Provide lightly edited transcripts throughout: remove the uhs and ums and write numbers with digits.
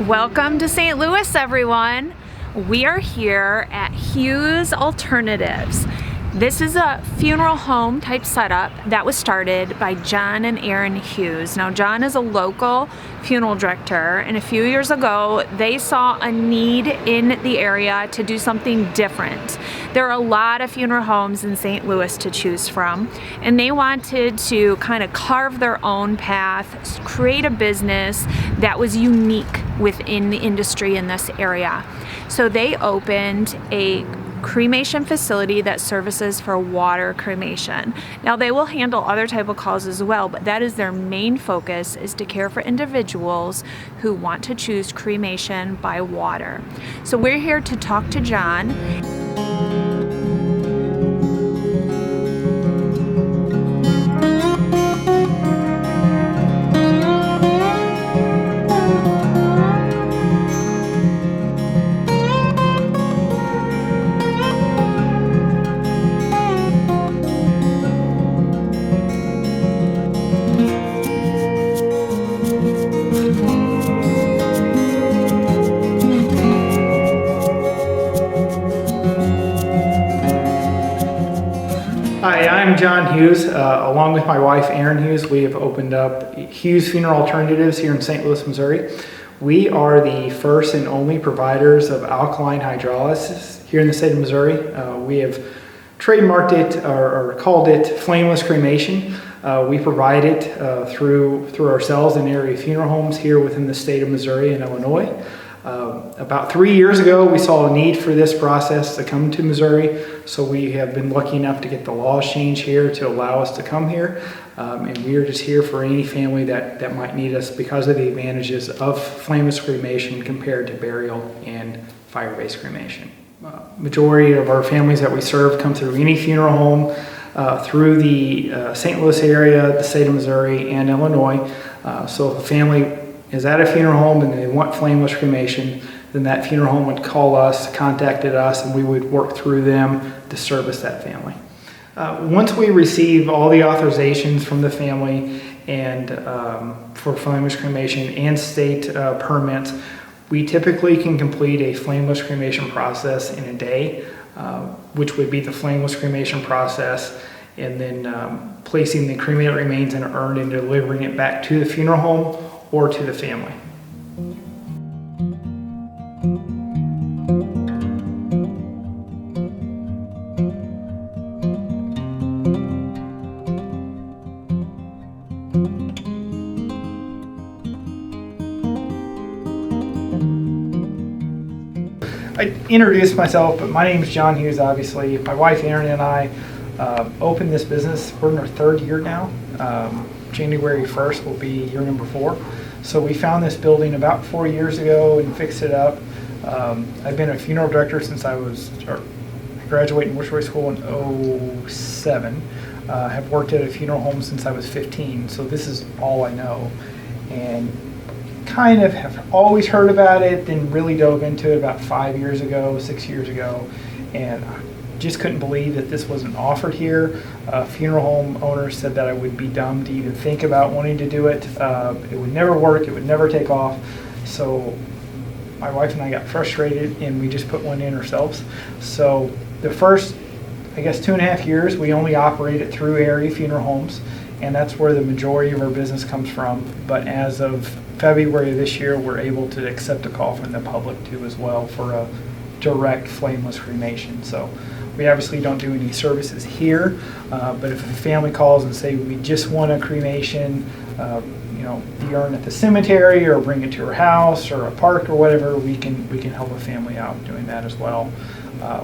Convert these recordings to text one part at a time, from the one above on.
Welcome to St. Louis, everyone. We are here at Hughes Alternatives. This is a funeral home type setup that was started by John and Erin Hughes. Now, John is a local funeral director, and a few years ago, they saw a need in the area to do something different. There are a lot of funeral homes in St. Louis to choose from, and they wanted to kind of carve their own path, create a business that was unique within the industry in this area. So they opened a cremation facility that services for water cremation. Now, they will handle other type of calls as well, but that is their main focus, is to care for individuals who want to choose cremation by water. So we're here to talk to John. Hi, I'm John Hughes. Along with my wife, Erin Hughes, we have opened up Hughes Funeral Alternatives here in St. Louis, Missouri. We are the first and only providers of alkaline hydrolysis here in the state of Missouri. We have trademarked it or called it flameless cremation. We provide it through ourselves in area funeral homes here within the state of Missouri and Illinois. About 3 years ago, we saw a need for this process to come to Missouri, so we have been lucky enough to get the laws changed here to allow us to come here, and we are just here for any family that might need us because of the advantages of flameless cremation compared to burial and fire-based cremation. Majority of our families that we serve come through any funeral home through the St. Louis area, the state of Missouri, and Illinois. So if a family is at a funeral home and they want flameless cremation, then that funeral home would call us, contacted us, and we would work through them to service that family. Once we receive all the authorizations from the family and for flameless cremation and state permits, we typically can complete a flameless cremation process in a day, which would be the flameless cremation process, and then placing the cremated remains in an urn and delivering it back to the funeral home or to the family. I introduced myself, but my name is John Hughes, obviously. My wife Erin and I opened this business. We're in our third year now. January 1st will be year number 4. So we found this building about 4 years ago and fixed it up. I've been a funeral director since I graduated in Worship School in 07. Have worked at a funeral home since I was 15, so this is all I know. And kind of have always heard about it, then really dove into it about 6 years ago, and just couldn't believe that this wasn't offered here. Funeral home owners said that I would be dumb to even think about wanting to do it. It would never work, it would never take off. So my wife and I got frustrated and we just put one in ourselves. So the first, 2.5 years, we only operated through area funeral homes, and that's where the majority of our business comes from. But as of February of this year, we're able to accept a call from the public too as well for a direct flameless cremation. So we obviously don't do any services here, but if a family calls and say we just want a cremation, the urn at the cemetery, or bring it to her house or a park or whatever, we can help a family out doing that as well.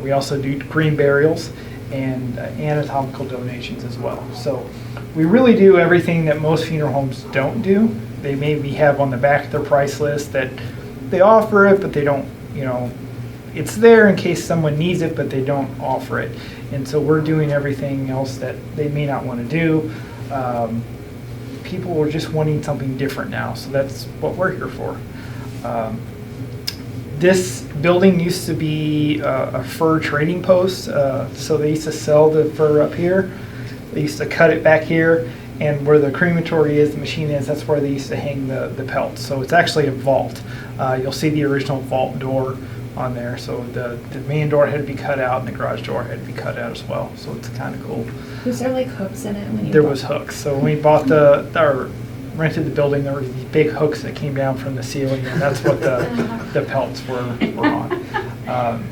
We also do green burials and anatomical donations as well. So we really do everything that most funeral homes don't do. They maybe have on the back of their price list that they offer it, but they don't, it's there in case someone needs it, but they don't offer it. And so we're doing everything else that they may not want to do. People are just wanting something different now, so that's what we're here for. This building used to be a fur trading post, so they used to sell the fur up here. They used to cut it back here, And where the crematory is, the machine is, that's where they used to hang the pelts. So it's actually a vault. You'll see the original vault door on there. So the main door had to be cut out and the garage door had to be cut out as well. So it's kind of cool. Was there like hooks in it when you There was hooks. So when we bought or rented the building, there were these big hooks that came down from the ceiling, and that's what the pelts were on.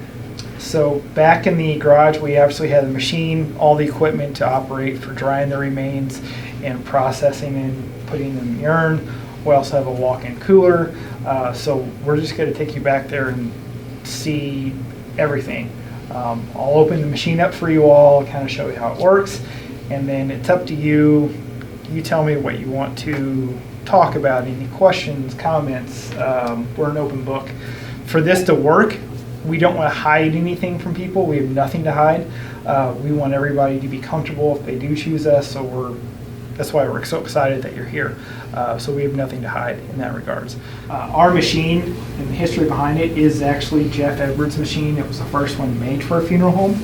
So back in the garage, we actually had the machine, all the equipment to operate for drying the remains and processing and putting them in the urn. We also have a walk-in cooler. So we're just going to take you back there and see everything. I'll open the machine up for you all, kind of show you how it works, and then it's up to you. You tell me what you want to talk about, any questions, comments. We're an open book. For this to work, we don't want to hide anything from people. We have nothing to hide. We want everybody to be comfortable if they do choose us, so that's why we're so excited that you're here. So we have nothing to hide in that regards. Our machine and the history behind it is actually Jeff Edwards' machine. It was the first one made for a funeral home.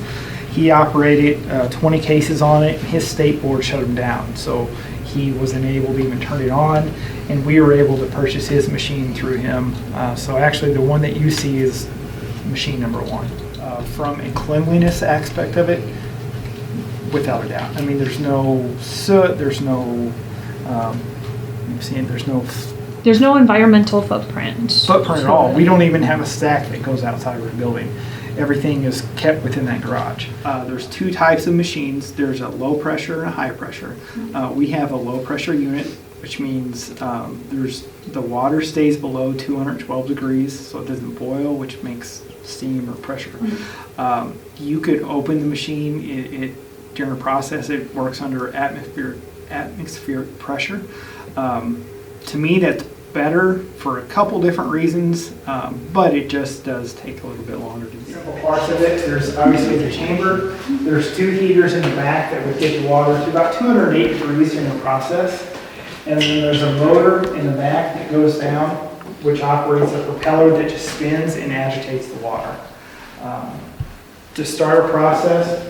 He operated 20 cases on it, and his state board shut him down. So he wasn't able to even turn it on, and we were able to purchase his machine through him. So actually the one that you see is machine number one. From a cleanliness aspect of it, without a doubt. I mean, there's no soot, there's no, There's no environmental footprint. At all. We don't even have a stack that goes outside of the building. Everything is kept within that garage. There's two types of machines. There's a low pressure and a high pressure. We have a low pressure unit, which means the water stays below 212 degrees, so it doesn't boil, which makes steam or pressure. You could open the machine. During the process, it works under atmospheric pressure. To me, that's better for a couple different reasons, but it just does take a little bit longer to do. Simple parts of it, there's obviously the chamber. There's two heaters in the back that would get the water to about 208 degrees during the process. And then there's a motor in the back that goes down, which operates a propeller that just spins and agitates the water. To start a process,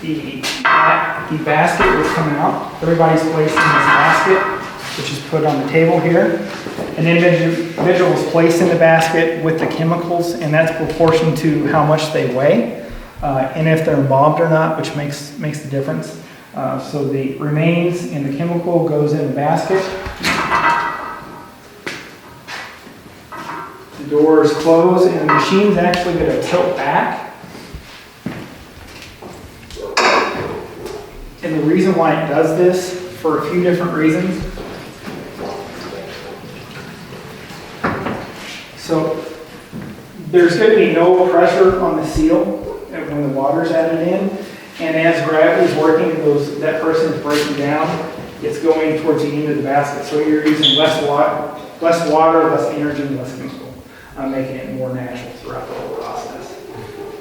the basket was coming out. Everybody's placed in this basket, which is put on the table here. An individual is placed in the basket with the chemicals, and that's proportional to how much they weigh, and if they're embalmed or not, which makes the difference. So the remains and the chemical goes in the basket. The door is closed, and the machine's actually going to tilt back. And the reason why it does this, for a few different reasons. So there's going to be no pressure on the seal when the water's added in. And as gravity is working, that person is breaking down, it's going towards the end of the basket. So you're using less water, less energy, less chemical, making it more natural throughout the whole process.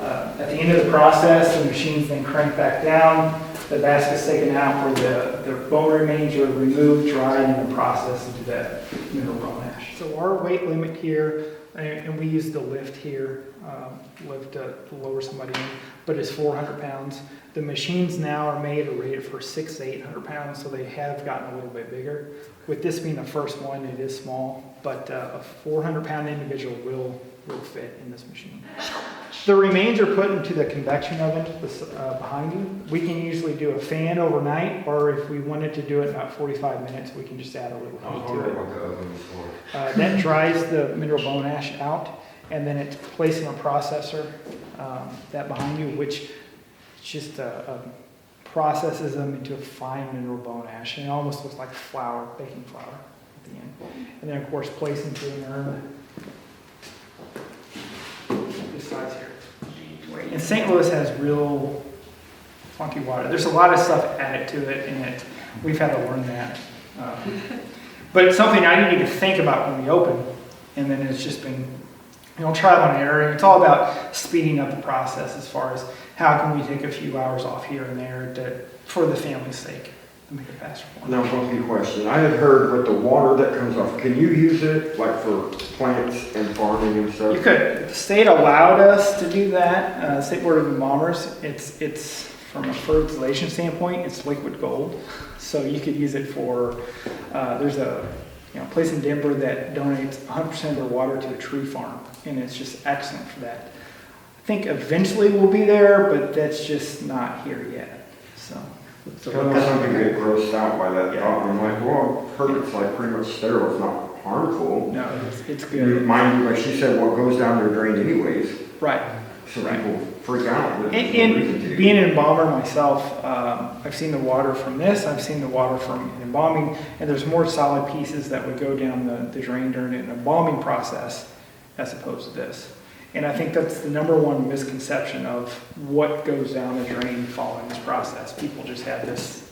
At the end of the process, the machine's then cranked back down. The basket's taken out where the bone remains are removed, dried, and then processed into that mineral bone ash. So our weight limit here, and we use the lift here, lift to lower somebody in, but it's 400 pounds. The machines now are rated for 600 to 800 pounds, so they have gotten a little bit bigger. With this being the first one, it is small, but a 400-pound individual will fit in this machine. The remains are put into the convection oven behind you. We can usually do a fan overnight, or if we wanted to do it in about 45 minutes, we can just add a little heat to it. That dries the mineral bone ash out, and then it's placed in a processor, that behind you, which just processes them into a fine mineral bone ash, and it almost looks like flour, baking flour at the end. And then, of course, placed into an urn. This size here. And St. Louis has real funky water. There's a lot of stuff added to it, and we've had to learn that. But it's something I didn't even think about when we opened, and then it's just been, trial and error. It's all about speeding up the process as far as how can we take a few hours off here and there for the family's sake to make it faster for them. Now, one more question. I had heard with the water that comes off, can you use it like for plants and farming and stuff? You could. The state allowed us to do that. State Board of Embalmers. It's from a fertilization standpoint, it's liquid gold. So you could use it for, there's a place in Denver that donates 100% of their water to a tree farm, and it's just excellent for that. I think eventually we'll be there, but that's just not here yet. So Some people get grossed out by that thought. I'm like, well, I've heard it's like pretty much sterile. It's not harmful. no, it's good. Mind you, like she said, what goes down their drain anyways. Right. So people freak out. With And being an embalmer myself, I've seen the water from this, I've seen the water from embalming, and there's more solid pieces that would go down the drain during an embalming process as opposed to this. And I think that's the number one misconception of what goes down the drain following this process. People just have this,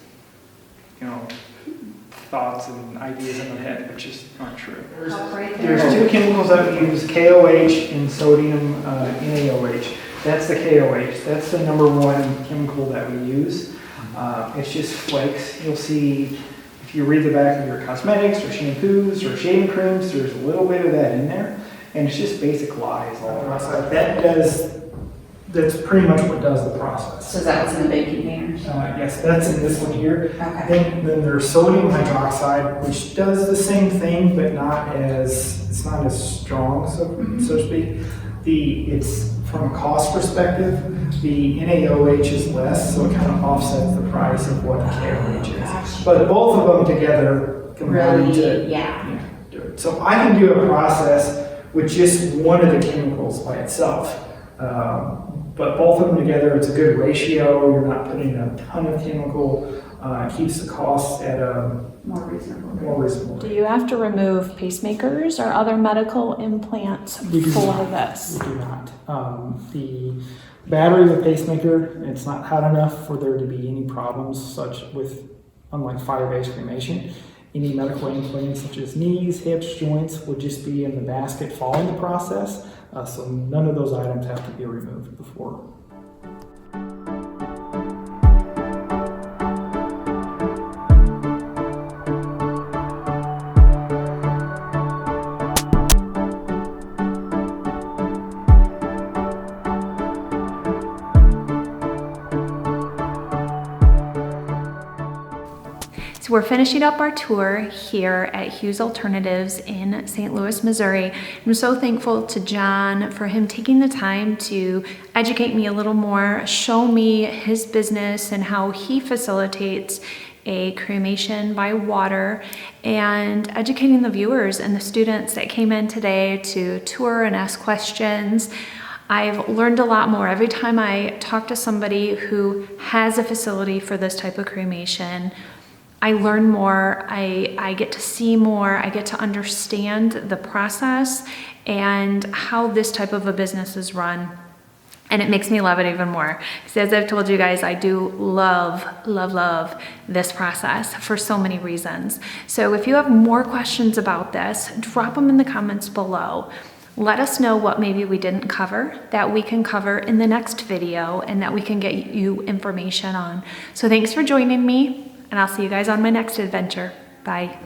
thoughts and ideas in their head, which is not true. There's two chemicals that we use, KOH and sodium NaOH. That's the KOH. That's the number one chemical that we use. It's just flakes. You'll see, if you read the back of your cosmetics or shampoos or shaving creams, there's a little bit of that in there. And it's just basic lies all the rest. That's pretty much what does the process. So that was in the big containers? Yes, that's in this one here. Okay. Then there's sodium hydroxide, which does the same thing, but it's not as strong, so to speak. It's from a cost perspective, the NaOH is less, so it kind of offsets the price of what the KOH is. But both of them together combine to do it. So I can do a process with just one of the chemicals by itself. But both of them together, it's a good ratio. You're not putting a ton of chemical. It keeps the costs at a More reasonable. reasonable. Do you have to remove pacemakers or other medical implants We do for not. this? We do not. The battery with pacemaker, it's not hot enough for there to be any problems unlike fire-based cremation. Any medical implants such as knees, hips, joints would just be in the basket following the process. So none of those items have to be removed before. So we're finishing up our tour here at Hughes Alternatives in St. Louis, Missouri. I'm so thankful to John for him taking the time to educate me a little more, show me his business and how he facilitates a cremation by water, and educating the viewers and the students that came in today to tour and ask questions. I've learned a lot more every time I talk to somebody who has a facility for this type of cremation. I learn more, I get to see more, I get to understand the process and how this type of a business is run. And it makes me love it even more. Because as I've told you guys, I do love this process for so many reasons. So if you have more questions about this, drop them in the comments below. Let us know what maybe we didn't cover that we can cover in the next video and that we can get you information on. So thanks for joining me, and I'll see you guys on my next adventure. Bye.